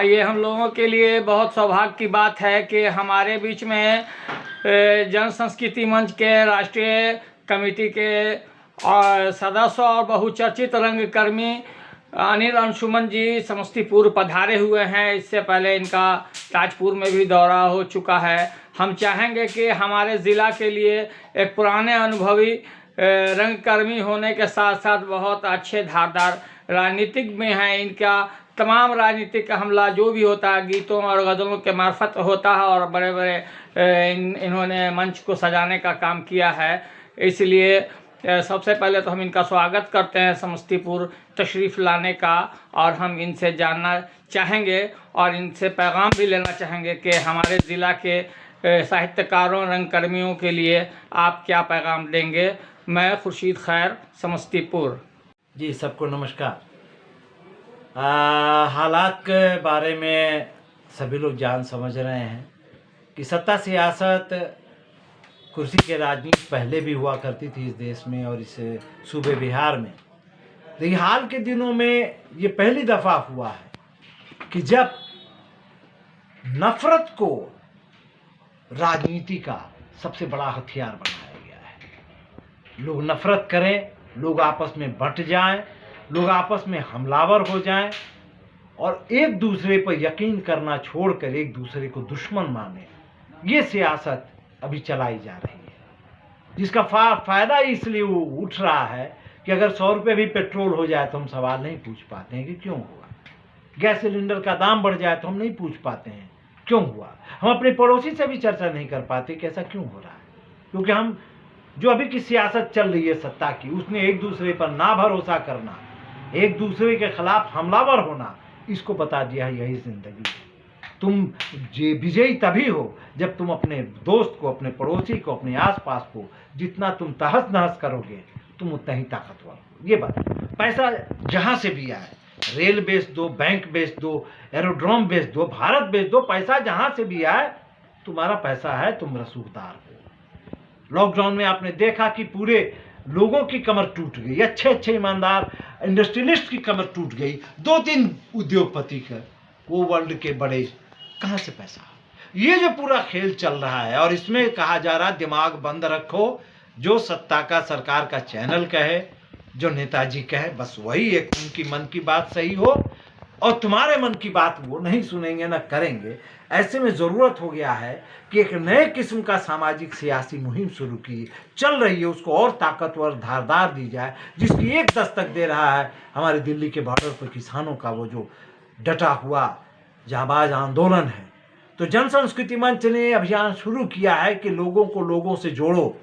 ये हम लोगों के लिए बहुत सौभाग्य की बात है कि हमारे बीच में जन संस्कृति मंच के राष्ट्रीय कमेटी के और सदस्य और बहुचर्चित रंगकर्मी अनिल अंशुमन जी समस्तीपुर पधारे हुए हैं। इससे पहले इनका ताजपुर में भी दौरा हो चुका है। हम चाहेंगे कि हमारे ज़िला के लिए एक पुराने अनुभवी रंगकर्मी होने के साथ साथ बहुत अच्छे धारदार राजनीतिक में हैं। इनका तमाम राजनीतिक हमला जो भी होता है गीतों और गज़लों के मार्फत होता है और बड़े बड़े इन्होंने मंच को सजाने का काम किया है। इसलिए सबसे पहले तो हम इनका स्वागत करते हैं समस्तीपुर तशरीफ़ लाने का, और हम इनसे जानना चाहेंगे और इनसे पैगाम भी लेना चाहेंगे कि हमारे ज़िला के साहित्यकारों रंगकर्मियों के लिए आप क्या पैगाम देंगे। मैं खुर्शीद खैर, समस्तीपुर। जी, सबको नमस्कार। हालात के बारे में सभी लोग जान समझ रहे हैं कि सत्ता सियासत कुर्सी के राजनीति पहले भी हुआ करती थी इस देश में और इस सूबे बिहार में। लेकिन हाल के दिनों में ये पहली दफ़ा हुआ है कि जब नफ़रत को राजनीति का सबसे बड़ा हथियार बनाया गया है। लोग नफ़रत करें, लोग आपस में बंट जाएं, लोग आपस में हमलावर हो जाएं और एक दूसरे पर यकीन करना छोड़कर एक दूसरे को दुश्मन माने। ये सियासत अभी चलाई जा रही है, जिसका फ़ायदा इसलिए उठ रहा है कि अगर 100 रुपये भी पेट्रोल हो जाए तो हम सवाल नहीं पूछ पाते हैं कि क्यों हुआ। गैस सिलेंडर का दाम बढ़ जाए तो हम नहीं पूछ पाते हैं क्यों हुआ। हम अपने पड़ोसी से भी चर्चा नहीं कर पाते कि ऐसा क्यों हो रहा है, क्योंकि हम जो अभी की सियासत चल रही है सत्ता की, उसने एक दूसरे पर ना भरोसा करना, एक दूसरे के खिलाफ हमलावर होना, इसको बता दिया है यही जिंदगी है। तुम विजयी तभी हो जब तुम अपने दोस्त को, अपने पड़ोसी को, अपने आसपास को जितना तुम तहस नहस करोगे तुम उतना ही ताकतवर हो। ये बात, पैसा जहाँ से भी आए, रेल बेच दो, बैंक बेच दो, एरोड्रोम बेच दो, भारत बेच दो, पैसा जहाँ से भी आए तुम्हारा पैसा है, तुम रसूखदार हो। लॉकडाउन में आपने देखा कि पूरे लोगों की कमर टूट गई, अच्छे अच्छे ईमानदार इंडस्ट्रियलिस्ट की कमर टूट गई। 2-3 उद्योगपति का, वो वर्ल्ड के बड़े, कहाँ से पैसा। ये जो पूरा खेल चल रहा है और इसमें कहा जा रहा है दिमाग बंद रखो, जो सत्ता का सरकार का चैनल कहे, जो नेताजी कहे, बस वही एक उनकी मन की बात सही हो और तुम्हारे मन की बात वो नहीं सुनेंगे ना करेंगे। ऐसे में ज़रूरत हो गया है कि एक नए किस्म का सामाजिक सियासी मुहिम शुरू की चल रही है, उसको और ताकतवर धारदार दी जाए, जिसकी एक दस्तक दे रहा है हमारे दिल्ली के बॉर्डर पर किसानों का वो जो डटा हुआ जाबाज आंदोलन है। तो जन संस्कृति मंच ने अभियान शुरू किया है कि लोगों को लोगों से जोड़ो,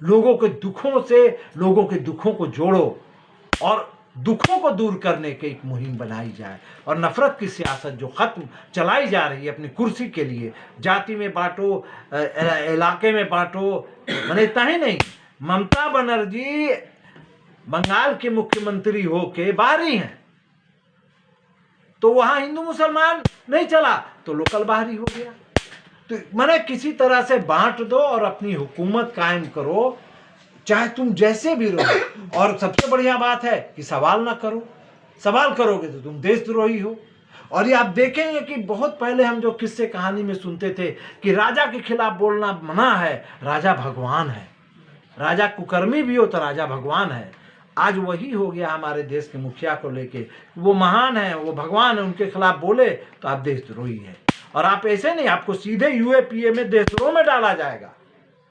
लोगों के दुखों से लोगों के दुखों को जोड़ो और दुखों को दूर करने की एक मुहिम बनाई जाए। और नफरत की सियासत जो खत्म चलाई जा रही है अपनी कुर्सी के लिए, जाति में बांटो, इलाके में बांटो, मैंने इतना ही नहीं, ममता बनर्जी बंगाल के मुख्यमंत्री होके बाहरी हैं, तो वहां हिंदू मुसलमान नहीं चला तो लोकल बाहरी हो गया। तो मैंने किसी तरह से बांट दो और अपनी हुकूमत कायम करो, चाहे तुम जैसे भी रहो। और सबसे बढ़िया बात है कि सवाल ना करो, सवाल करोगे तो तुम देशद्रोही हो। और ये आप देखेंगे कि बहुत पहले हम जो किस्से कहानी में सुनते थे कि राजा के खिलाफ बोलना मना है, राजा भगवान है, राजा कुकर्मी भी हो तो राजा भगवान है। आज वही हो गया हमारे देश के मुखिया को लेके, वो महान है, वो भगवान है, उनके खिलाफ बोले तो आप देशद्रोही है। और आप ऐसे नहीं, आपको सीधे यूएपीए में देशद्रोह में डाला जाएगा।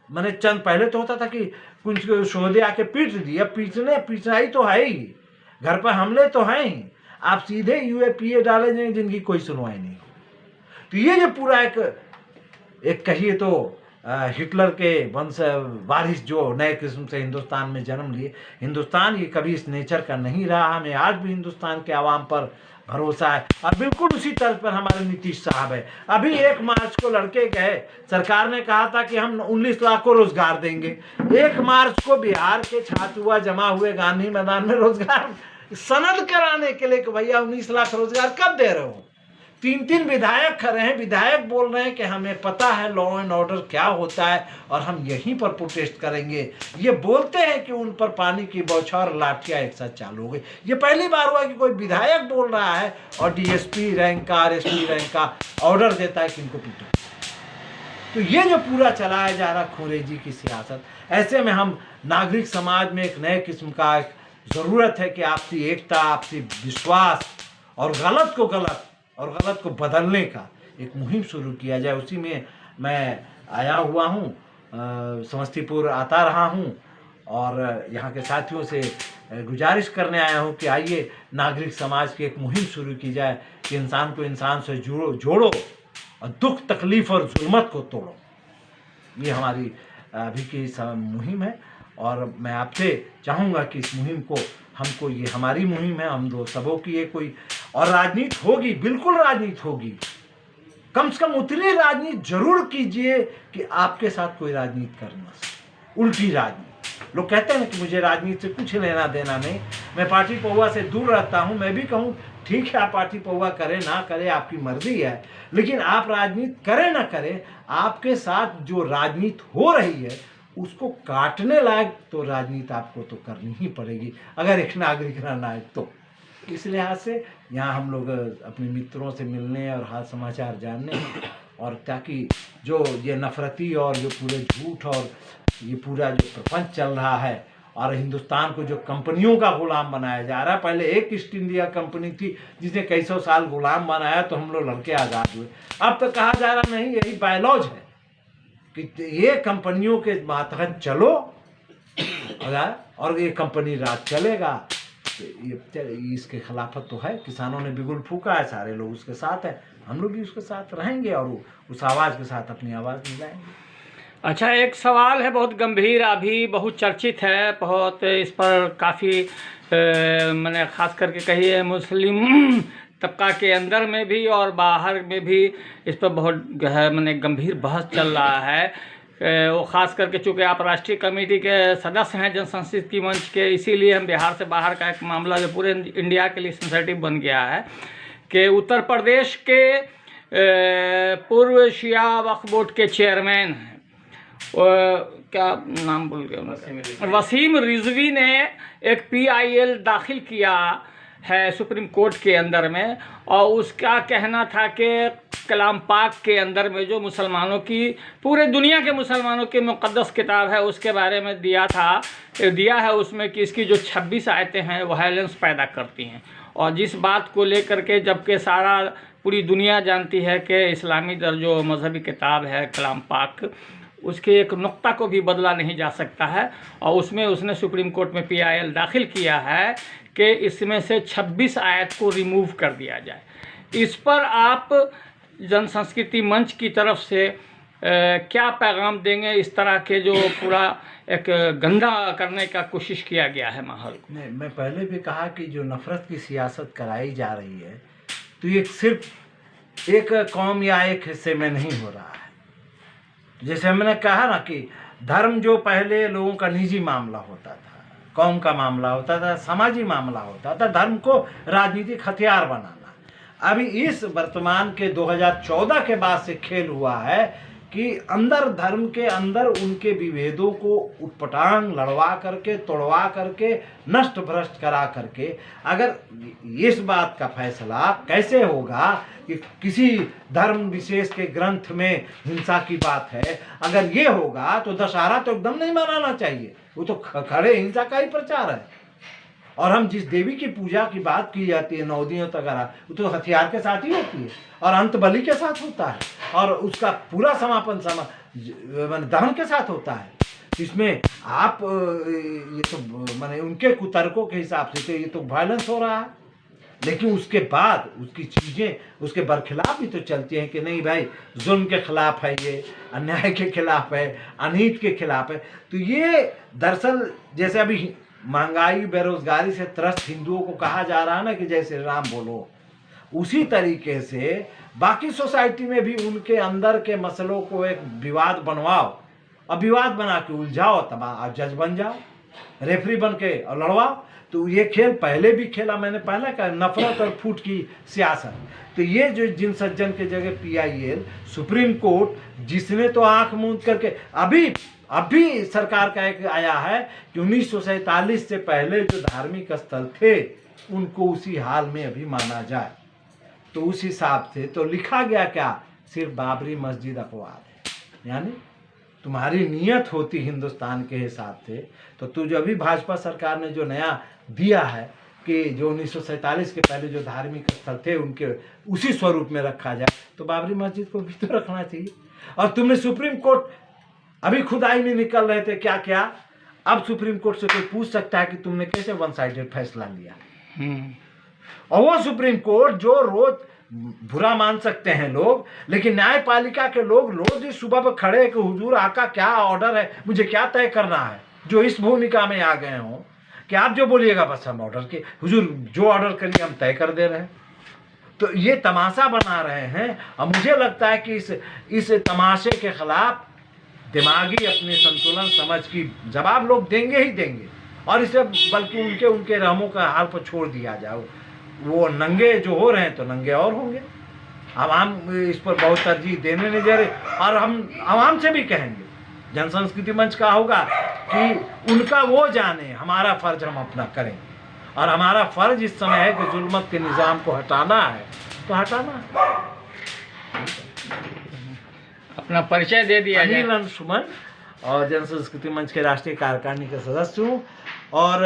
मैंने चंद पहले तो होता था कि कुछ शोधे आके पीट दिया, पिटाई तो है ही, घर पर हमले तो हैं ही, आप सीधे यूएपीए डाले जाएंगे जिनकी कोई सुनवाई नहीं हो। तो ये जो पूरा एक कहिए तो हिटलर के वंश वारिस जो नए किस्म से हिंदुस्तान में जन्म लिए, हिंदुस्तान ये कभी इस नेचर का नहीं रहा। हमें आज भी हिंदुस्तान के आवाम पर भरोसा है और बिल्कुल उसी तर्ज पर हमारे नीतीश साहब है। अभी 1 मार्च को लड़के गए, सरकार ने कहा था कि हम 19 लाख को रोजगार देंगे। 1 मार्च को बिहार के छात्र हुआ जमा हुए गांधी मैदान में रोजगार सनद कराने के लिए कि भैया 19 लाख रोजगार कब दे रहे हो। 3 विधायक खड़े हैं, विधायक बोल रहे हैं कि हमें पता है लॉ एंड ऑर्डर क्या होता है और हम यहीं पर प्रोटेस्ट करेंगे। ये बोलते हैं कि उन पर पानी की बौछार लाठियां एक साथ चालू हो गई। ये पहली बार हुआ कि कोई विधायक बोल रहा है और डीएसपी रैंक का, आरएसपी रैंक का ऑर्डर देता है कि इनको पीटो। तो ये जो पूरा चलाया जा रहा खूंरेजी की सियासत, ऐसे में हम नागरिक समाज में एक नए किस्म का ज़रूरत है कि आपसी एकता, आपसी विश्वास और गलत को बदलने का एक मुहिम शुरू किया जाए। उसी में मैं आया हुआ हूँ, समस्तीपुर आता रहा हूँ और यहाँ के साथियों से गुजारिश करने आया हूँ कि आइए नागरिक समाज की एक मुहिम शुरू की जाए कि इंसान को इंसान से जोड़ो और दुख तकलीफ और जुल्मत को तोड़ो। ये हमारी अभी की मुहिम है और मैं आपसे चाहूँगा कि इस मुहिम को हमको, ये हमारी मुहिम है, हम दो सबों की ये कोई, और राजनीति होगी, बिल्कुल राजनीति होगी, कम से कम उतनी राजनीति जरूर कीजिए कि आपके साथ कोई राजनीति करना, उल्टी राजनीति। लोग कहते हैं ना कि मुझे राजनीति से कुछ लेना देना नहीं, मैं पार्टी पौवा से दूर रहता हूँ। मैं भी कहूँ ठीक है, आप पार्टी पौवा करें ना करें आपकी मर्जी है, लेकिन आप राजनीति करें ना करें, आपके साथ जो राजनीति हो रही है उसको काटने लायक तो राजनीति आपको तो करनी ही पड़ेगी अगर एक नागरिक रहना है तो। इस लिहाज से यहाँ हम लोग अपने मित्रों से मिलने और हाल समाचार जानने, और ताकि जो ये नफरती और जो पूरे झूठ और ये पूरा जो प्रपंच चल रहा है और हिंदुस्तान को जो कंपनियों का गुलाम बनाया जा रहा है, पहले एक ईस्ट इंडिया कंपनी थी जिसने कई सौ साल गुलाम बनाया तो हम लोग लड़के आज़ाद हुए। अब तो कहा जा रहा नहीं, यही बायलॉज है कि ये कंपनियों के मातहत चलो और ये कंपनी राज चलेगा। ये इसके खिलाफत तो है, किसानों ने बिगुल फूका है, सारे लोग उसके साथ हैं, हम लोग भी उसके साथ रहेंगे और उस आवाज़ के साथ अपनी आवाज़ मिलाएंगे। अच्छा, एक सवाल है बहुत गंभीर, अभी बहुत चर्चित है, बहुत इस पर काफ़ी मैंने ख़ास करके कहिए मुस्लिम तबका के अंदर में भी और बाहर में भी इस पर बहुत मैंने गंभीर बहस चल रहा है। वो ख़ास करके चूँकि आप राष्ट्रीय कमेटी के सदस्य हैं जनसंस्कृति मंच के, इसीलिए हम बिहार से बाहर का एक मामला जो पूरे इंडिया के लिए सेंसिटिव बन गया है कि उत्तर प्रदेश के पूर्व शिया वक्फ बोर्ड के चेयरमैन हैं, क्या नाम बोल गया, वसीम रिजवी ने एक PIL दाखिल किया है सुप्रीम कोर्ट के अंदर में, और उसका कहना था कि कलाम पाक के अंदर में जो मुसलमानों की, पूरे दुनिया के मुसलमानों की मुक़द्दस किताब है उसके बारे में दिया है उसमें कि इसकी जो 26 आयतें हैं वायलेंस पैदा करती हैं। और जिस बात को लेकर के, जबकि सारा पूरी दुनिया जानती है कि इस्लामी जो मजहबी किताब है कलाम पाक, उसके एक नुक्ता को भी बदला नहीं जा सकता है, और उसमें उसने सुप्रीम कोर्ट में PIL दाखिल किया है कि इसमें से 26 आयत को रिमूव कर दिया जाए। इस पर आप जनसंस्कृति मंच की तरफ से क्या पैगाम देंगे इस तरह के जो पूरा एक गंदा करने का कोशिश किया गया है माहौल को? नहीं, मैं पहले भी कहा कि जो नफ़रत की सियासत कराई जा रही है तो ये सिर्फ एक कौम या एक हिस्से में नहीं हो रहा है। जैसे मैंने कहा ना कि धर्म जो पहले लोगों का निजी मामला होता था, कौम का मामला होता था, समाजी मामला होता था, धर्म को राजनीतिक हथियार बनाना, अभी इस वर्तमान के 2014 के बाद से खेल हुआ है कि अंदर धर्म के अंदर उनके विभेदों को उटपटांग लड़वा करके, तोड़वा करके, नष्ट भ्रष्ट करा करके, अगर इस बात का फैसला कैसे होगा कि किसी धर्म विशेष के ग्रंथ में हिंसा की बात है, अगर ये होगा तो दशहरा तो एकदम नहीं मनाना चाहिए, वो तो खड़े हिंसा का ही प्रचार है। और हम जिस देवी की पूजा की बात की जाती है 9 दिनों तक, वो तो हथियार के साथ ही होती है और अंत बलि के साथ होता है, और उसका पूरा समापन दहन के साथ होता है। इसमें आप ये तो माने उनके कुतर्कों के हिसाब से तो ये तो वायलेंस हो रहा है, लेकिन उसके बाद उसकी चीज़ें उसके बरखिलाफ भी तो चलती हैं कि नहीं भाई जुल्म के खिलाफ है, ये अन्याय के खिलाफ है, अनीति के खिलाफ है। तो ये दरअसल जैसे अभी महंगाई बेरोजगारी से त्रस्त हिंदुओं को कहा जा रहा है ना कि जय श्री राम बोलो, उसी तरीके से बाकी सोसाइटी में भी उनके अंदर के मसलों को एक विवाद बनवाओ और विवाद बना के उलझाओ, तब आप जज बन जाओ। रेफरी बन के और लड़वाओ। तो ये खेल पहले भी खेला मैंने, पहले का नफरत और फूट की सियासत। तो ये जो जिन सज्जन के जगह PIL सुप्रीम कोर्ट, जिसने तो आंख मूंद करके अभी सरकार का एक आया है कि 1947 से पहले जो धार्मिक स्थल थे उनको उसी हाल में अभी माना जाए। तो उस हिसाब से तो लिखा गया क्या, सिर्फ बाबरी मस्जिद अपवाद है। यानी तुम्हारी नीयत होती हिंदुस्तान के हिसाब से, तो तू जो अभी भाजपा सरकार ने जो नया दिया है कि जो 1947 के पहले जो धार्मिक स्थल थे उनके उसी स्वरूप में रखा जाए, तो बाबरी मस्जिद को भी तो रखना चाहिए। और तुमने सुप्रीम कोर्ट, अभी खुदाई में निकल रहे थे क्या क्या, अब सुप्रीम कोर्ट से कोई पूछ सकता है कि तुमने कैसे वन साइडेड फैसला लिया। और वो सुप्रीम कोर्ट जो रोज बुरा मान सकते हैं लोग, लेकिन न्यायपालिका के लोग रोज इस सुबह पर खड़े कि हुजूर आका क्या ऑर्डर है, मुझे क्या तय करना है, जो इस भूमिका में आ गए हों कि आप जो बोलिएगा बस हम ऑर्डर के, हुजूर जो ऑर्डर करिए हम तय कर दे रहे हैं। तो ये तमाशा बना रहे हैं। और मुझे लगता है कि इस तमाशे के खिलाफ दिमागी अपने संतुलन समझ की जवाब लोग देंगे ही देंगे, और इसे बल्कि उनके रहमों का हाल पर छोड़ दिया जाओ। वो नंगे जो हो रहे हैं तो नंगे और होंगे। आवाम इस पर बहुत तरजीह देने नहीं दे रहे, और हम आवाम से भी कहेंगे, जन संस्कृति मंच का होगा कि उनका वो जाने, हमारा फर्ज हम अपना करें। और हमारा फर्ज इस समय है कि जुल्मत के निज़ाम को हटाना है तो हटाना है। अपना परिचय दे दिया जाए। अनिल अंशुमन और जन संस्कृति मंच के राष्ट्रीय कार्यकारिणी के सदस्य हूँ, और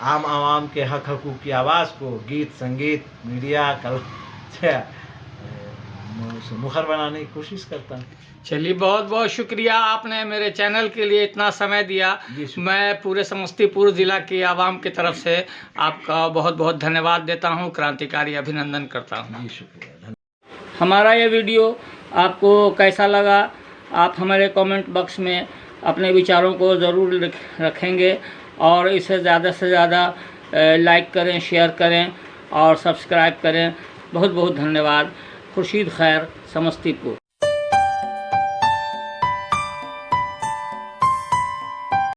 आम आवाम के हक हकूक़ की आवाज़ को गीत संगीत मीडिया कल मुखर बनाने की कोशिश करता हूँ। चलिए, बहुत बहुत शुक्रिया, आपने मेरे चैनल के लिए इतना समय दिया। मैं पूरे समस्तीपुर ज़िला की आवाम की तरफ से आपका बहुत बहुत धन्यवाद देता हूँ, क्रांतिकारी अभिनंदन करता हूँ। जी शुक्रिया। हमारा ये वीडियो आपको कैसा लगा, आप हमारे कमेंट बॉक्स में अपने विचारों को ज़रूर रखेंगे, और इसे ज़्यादा से ज़्यादा लाइक करें, शेयर करें और सब्सक्राइब करें। बहुत बहुत धन्यवाद। खुर्शीद खैर, समस्तीपुर।